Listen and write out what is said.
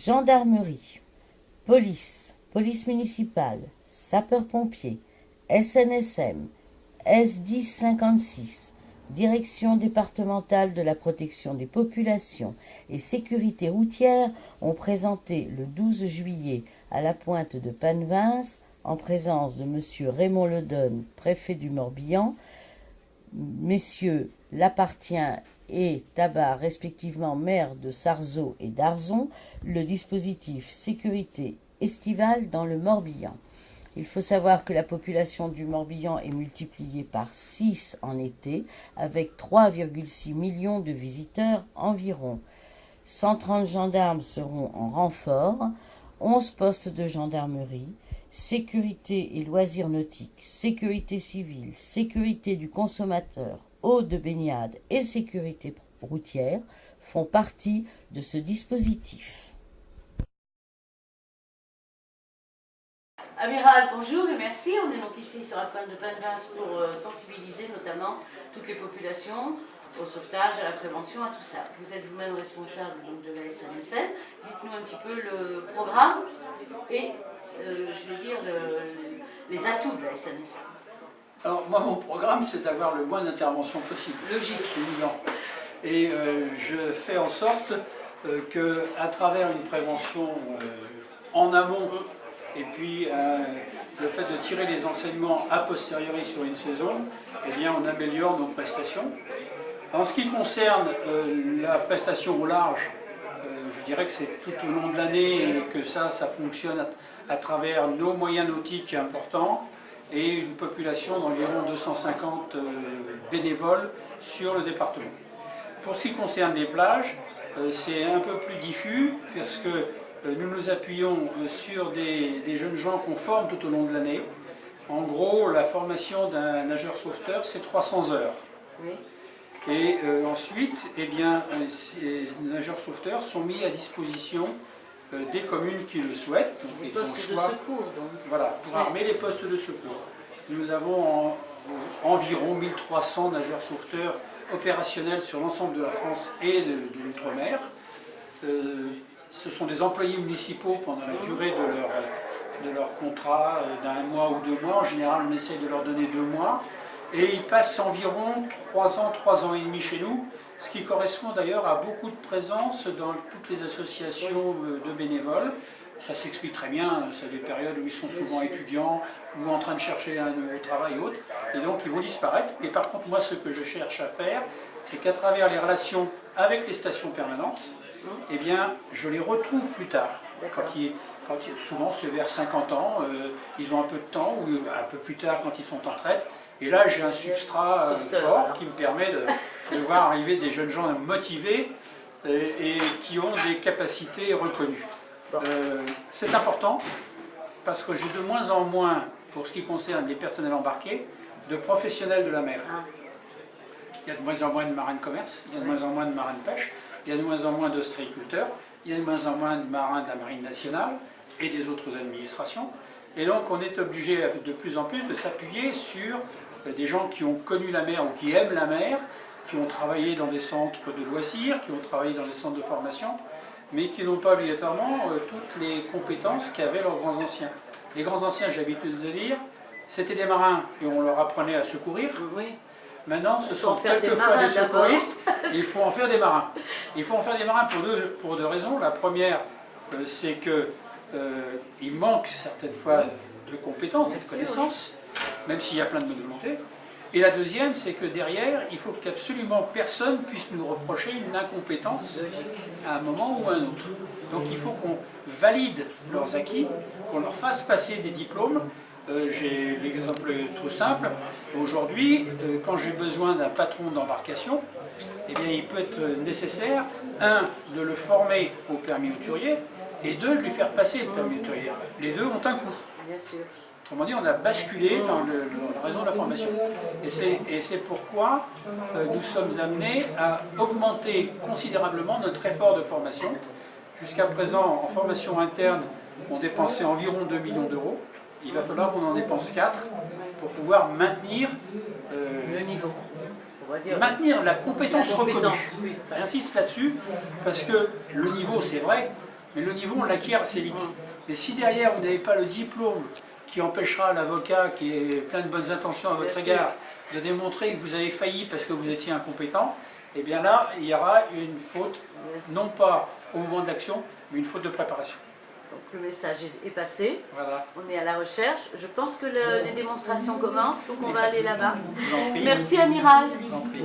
gendarmerie, police, police municipale, sapeurs-pompiers, SNSM, S1056, Direction départementale de la protection des populations et sécurité routière ont présenté le 12 juillet à la pointe de Panevins, en présence de M. Raymond Ledonne, préfet du Morbihan, messieurs Lapartien et Tabar, respectivement maires de Sarzeau et d'Arzon, le dispositif sécurité estivale dans le Morbihan. Il faut savoir que la population du Morbihan est multipliée par 6 en été, avec 3,6 millions de visiteurs environ. 130 gendarmes seront en renfort, 11 postes de gendarmerie, sécurité et loisirs nautiques, sécurité civile, sécurité du consommateur, eau de baignade et sécurité routière font partie de ce dispositif. Amiral, bonjour et merci. On est donc ici sur la pointe de Panevins pour sensibiliser notamment toutes les populations au sauvetage, à la prévention, à tout ça. Vous êtes vous-même responsable donc, de la SNSM. Dites-nous un petit peu le programme et, je veux dire, les atouts de la SNSM. Alors moi, mon programme, c'est d'avoir le moins d'intervention possible. Logique. Et je fais en sorte qu'à travers une prévention en amont, et puis le fait de tirer les enseignements a posteriori sur une saison, eh bien on améliore nos prestations. En ce qui concerne la prestation au large, je dirais que c'est tout au long de l'année et que ça fonctionne à travers nos moyens nautiques importants et une population d'environ 250 bénévoles sur le département. Pour ce qui concerne les plages, c'est un peu plus diffus parce que nous nous appuyons sur des jeunes gens qu'on forme tout au long de l'année. En gros, la formation d'un nageur sauveteur, c'est 300 heures. Oui. Et ensuite, eh bien, ces nageurs sauveteurs sont mis à disposition des communes qui le souhaitent. Donc, les postes de secours, donc. Voilà, pour armer les postes de secours. Nous avons environ 1300 nageurs sauveteurs opérationnels sur l'ensemble de la France et de l'outre-mer. Ce sont des employés municipaux pendant la durée de leur contrat d'un mois ou 2 mois. En général, on essaye de leur donner 2 mois. Et ils passent environ 3 ans et demi chez nous, ce qui correspond d'ailleurs à beaucoup de présence dans toutes les associations de bénévoles. Ça s'explique très bien, c'est des périodes où ils sont souvent étudiants ou en train de chercher un nouveau travail et autres. Et donc ils vont disparaître. Et par contre, moi, ce que je cherche à faire, c'est qu'à travers les relations avec les stations permanentes, eh bien, je les retrouve plus tard. Souvent, c'est vers 50 ans, ils ont un peu de temps, ou un peu plus tard quand ils sont en retraite. Et là, j'ai un substrat fort qui me permet de voir arriver des jeunes gens motivés et qui ont des capacités reconnues. C'est important parce que j'ai de moins en moins, pour ce qui concerne les personnels embarqués, de professionnels de la mer. Il y a de moins en moins de marins de commerce, il y a de moins en moins de marins de pêche, il y a de moins en moins d'ostréiculteurs, il y a de moins en moins de marins de la Marine nationale et des autres administrations. Et donc on est obligé de plus en plus de s'appuyer sur des gens qui ont connu la mer ou qui aiment la mer, qui ont travaillé dans des centres de loisirs, qui ont travaillé dans des centres de formation, mais qui n'ont pas obligatoirement toutes les compétences qu'avaient leurs grands anciens. Les grands anciens, j'ai l'habitude de dire, c'était des marins et on leur apprenait à secourir. Oui. Maintenant, ce sont quelquefois des secouristes et il faut en faire des marins. Il faut en faire des marins pour deux raisons. La première, c'est qu'il manque certaines fois de compétences et de connaissances, même s'il y a plein de bonne volonté. Et la deuxième, c'est que derrière, il faut qu'absolument personne puisse nous reprocher une incompétence à un moment ou à un autre. Donc il faut qu'on valide leurs acquis, qu'on leur fasse passer des diplômes. J'ai l'exemple tout simple. Aujourd'hui, quand j'ai besoin d'un patron d'embarcation, eh bien, il peut être nécessaire, 1, de le former au permis hauturier, et 2, de lui faire passer le permis hauturier. Les deux ont un coût. Bien sûr. Autrement dit, on a basculé dans le réseau de la formation. Et c'est pourquoi nous sommes amenés à augmenter considérablement notre effort de formation. Jusqu'à présent, en formation interne, on dépensait environ 2 millions d'euros. Il va falloir qu'on en dépense 4 pour pouvoir maintenir le niveau. Maintenir la compétence reconnue. Oui. J'insiste là-dessus parce que le niveau, c'est vrai, Mais le niveau, on l'acquiert assez vite. Mais si derrière, vous n'avez pas le diplôme qui empêchera l'avocat, qui est plein de bonnes intentions à votre égard, de démontrer que vous avez failli parce que vous étiez incompétent, et bien là, il y aura une faute, non pas au moment de l'action, mais une faute de préparation. Donc le message est passé, Voilà. on est à la recherche. Je pense que les démonstrations commencent, donc on va aller là-bas. Je vous en prie. Merci Amiral. Je vous en prie.